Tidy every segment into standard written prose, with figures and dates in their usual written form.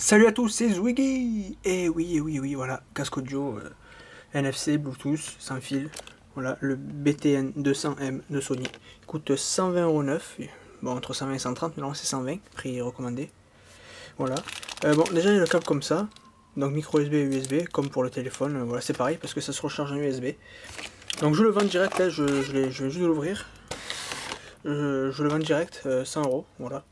Salut à tous, c'est Zwiggy. Et oui, voilà, casque audio, NFC, Bluetooth, sans fil. Voilà, le BTN 200M de Sony. Il coûte 120,9 €. Bon, entre 120 et 130, mais non, c'est 120, prix recommandé. Voilà. Bon, déjà, il y a le câble comme ça. Donc, micro USB et USB, comme pour le téléphone. Voilà, c'est pareil, parce que ça se recharge en USB. Donc, je le vends direct, là, je vais juste l'ouvrir. Je le vends direct, 100 €, voilà.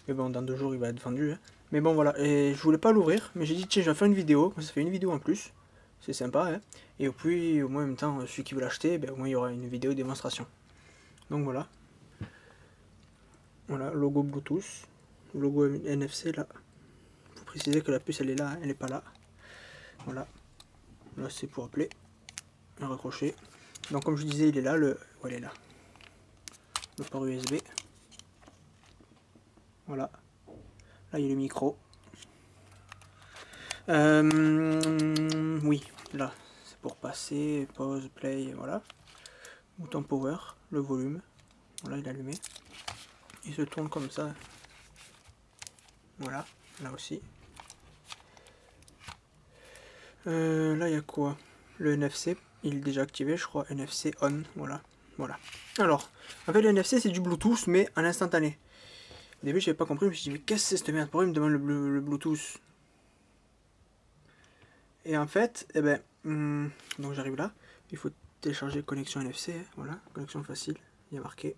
Mais bon, dans 2 jours, il va être vendu, hein. Mais bon, voilà, et je voulais pas l'ouvrir, mais j'ai dit, tiens, je vais faire une vidéo, ça fait une vidéo en plus, c'est sympa, hein. Et puis, au moins, en même temps, celui qui veut l'acheter, ben, au moins, il y aura une vidéo démonstration. Donc voilà. Voilà, logo Bluetooth, logo NFC, là. Faut préciser que la puce, elle est là, hein, elle est pas là. Voilà. Là, c'est pour appeler, un raccrocher. Donc, comme je disais, il est là, le... Ouais, il est là. Le port USB. Voilà. Là, il y a le micro. Oui, là, c'est pour passer, pause, play, voilà. Bouton power, le volume. Voilà, il est allumé. Il se tourne comme ça. Voilà, là aussi. Là, il y a quoi? Le NFC, il est déjà activé, je crois. NFC on, voilà. Voilà. Alors, en fait, le NFC, c'est du Bluetooth, mais en instantané. Au début, j'avais pas compris, je me suis dit, mais qu'est-ce que c'est cette merde? Pourquoi il me demande le Bluetooth? Et en fait, eh ben, donc j'arrive là. Il faut télécharger connexion NFC, hein, voilà, connexion facile, il y a marqué.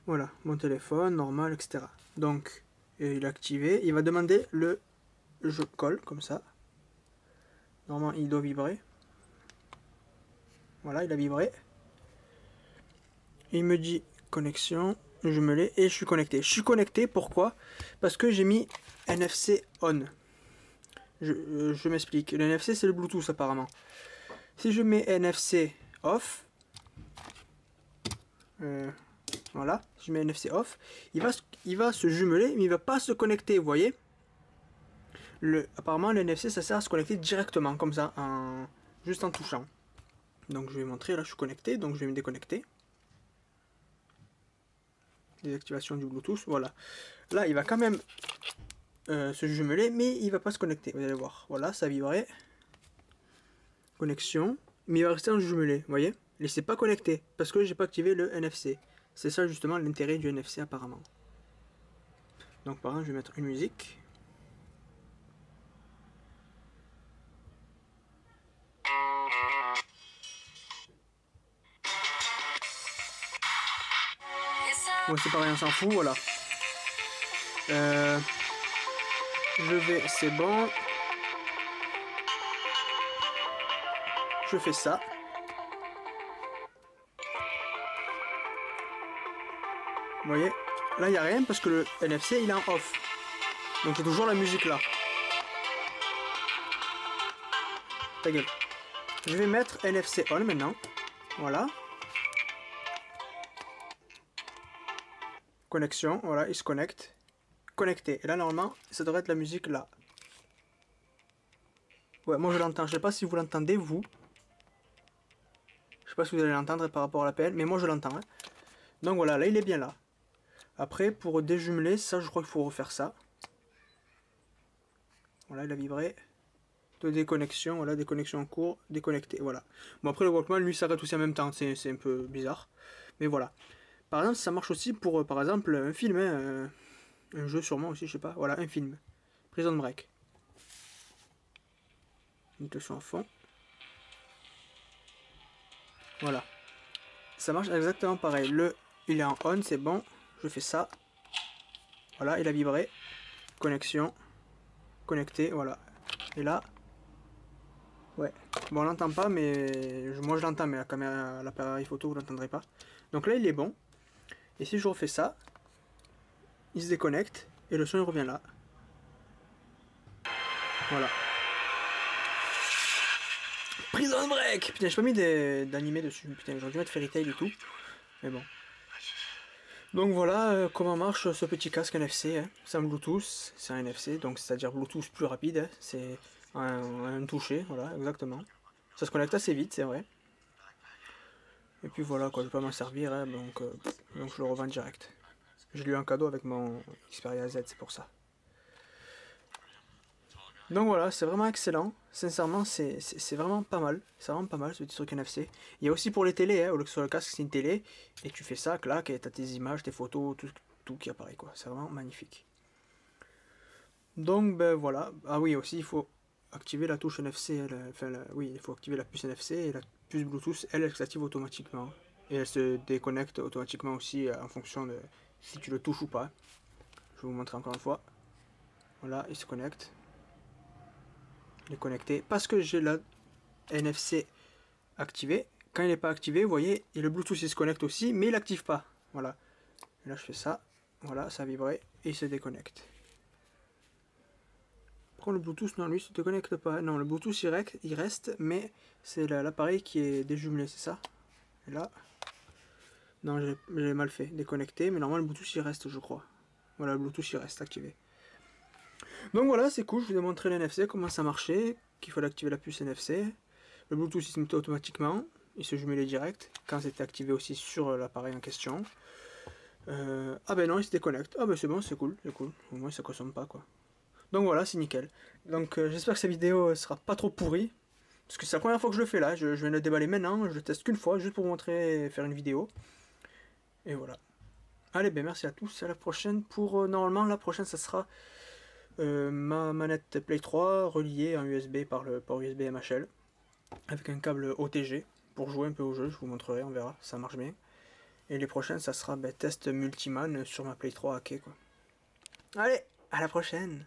Voilà, mon téléphone, normal, etc. Donc, il est activé, il va demander le je colle, comme ça. Normalement, il doit vibrer. Voilà, il a vibré. Il me dit connexion, je me l'ai et je suis connecté. Je suis connecté, pourquoi? Parce que j'ai mis NFC on. Je m'explique. Le NFC, c'est le Bluetooth apparemment. Si je mets NFC off, voilà, si je mets NFC off, il va se jumeler, mais il va pas se connecter, vous voyez. Apparemment, le NFC, ça sert à se connecter directement, comme ça, juste en touchant. Donc je vais montrer, là je suis connecté, donc je vais me déconnecter. Désactivation du Bluetooth, voilà. Là, il va quand même se jumeler, mais il va pas se connecter, vous allez voir. Voilà, ça vibrait. Connexion, mais il va rester en jumelé, vous voyez. Il s'est pas connecté, parce que j'ai pas activé le NFC. C'est ça justement l'intérêt du NFC apparemment. Donc par exemple, je vais mettre une musique. Bon, c'est pareil, on s'en fout, voilà. Je vais, c'est bon. Je fais ça. Vous voyez, là il n'y a rien parce que le NFC il est en off. Donc j'ai toujours la musique là. Ta gueule. Je vais mettre NFC on maintenant. Voilà. Connexion, voilà, il se connecte. Connecté. Et là normalement, ça devrait être la musique là. Ouais, moi je l'entends. Je sais pas si vous l'entendez, vous. Je sais pas si vous allez l'entendre par rapport à l'appel, mais moi je l'entends. Hein. Donc voilà, là il est bien là. Après, pour déjumeler, ça je crois qu'il faut refaire ça. Voilà, il a vibré. De déconnexion, voilà, déconnexion en cours, déconnecté, voilà. Bon après le Walkman lui s'arrête aussi en même temps, c'est un peu bizarre. Mais voilà. Par exemple, ça marche aussi pour, par exemple, un film, hein, un jeu sûrement aussi, je sais pas. Voilà, un film. Prison Break. Une le son à fond. Voilà. Ça marche exactement pareil. Il est en on, c'est bon. Je fais ça. Voilà, il a vibré. Connexion. Connecté, voilà. Et là. Ouais. Bon, on l'entend pas, mais moi je l'entends, mais la caméra, l'appareil photo, vous l'entendrez pas. Donc là, il est bon. Et si je refais ça, il se déconnecte et le son il revient là. Voilà. Prison Break. Putain, j'ai pas mis d'animé dessus. Putain, j'aurais dû mettre Fairy Tail et tout. Mais bon. Donc voilà comment marche ce petit casque NFC. Hein. C'est un Bluetooth, c'est un NFC, donc c'est-à-dire Bluetooth plus rapide. Hein. C'est un toucher, voilà, exactement. Ça se connecte assez vite, c'est vrai. Et puis voilà, quoi, je vais pas m'en servir, hein, donc je le revends direct. Je l'ai eu en cadeau avec mon Xperia Z, c'est pour ça. Donc voilà, c'est vraiment excellent. Sincèrement, c'est vraiment pas mal. C'est vraiment pas mal ce petit truc NFC. Il y a aussi pour les télés, hein, au lieu que sur le casque, c'est une télé. Et tu fais ça, clac, et t'as tes images, tes photos, tout qui apparaît, quoi. C'est vraiment magnifique. Donc, ben voilà. Ah oui, aussi, il faut activer la touche NFC. Oui, il faut activer la puce NFC et la puce Bluetooth, elle s'active automatiquement. Et elle se déconnecte automatiquement aussi en fonction de si tu le touches ou pas. Je vais vous montrer encore une fois. Voilà, il se connecte. Il est connecté parce que j'ai la NFC activé. Quand il n'est pas activé, vous voyez, et le Bluetooth il se connecte aussi, mais il n'active pas. Voilà. Et là je fais ça, voilà, ça a vibré et il se déconnecte. Par contre le Bluetooth, non, lui il se déconnecte pas. Non, le Bluetooth il reste, mais c'est l'appareil qui est déjumelé, c'est ça. Et là, non, j'ai mal fait, déconnecté, mais normalement le Bluetooth il reste, je crois. Voilà, le Bluetooth il reste activé. Donc voilà, c'est cool, je vous ai montré l'NFC, comment ça marchait, qu'il fallait activer la puce NFC. Le Bluetooth il se mettait automatiquement, il se jumelait direct, quand c'était activé aussi sur l'appareil en question. Ah ben non, il se déconnecte. Ah ben c'est bon, c'est cool, au moins ça consomme pas quoi. Donc voilà, c'est nickel. Donc j'espère que cette vidéo sera pas trop pourrie, parce que c'est la première fois que je le fais là, je viens de le déballer maintenant, je le teste qu'une fois, juste pour vous montrer, faire une vidéo. Et voilà. Allez, ben merci à tous, à la prochaine pour... normalement, la prochaine ça sera... ma manette Play 3 reliée en USB par le port USB MHL avec un câble OTG pour jouer un peu au jeu, je vous montrerai, on verra, ça marche bien. Et les prochaines ça sera test multiman sur ma Play 3 hackée quoi. Allez, à la prochaine.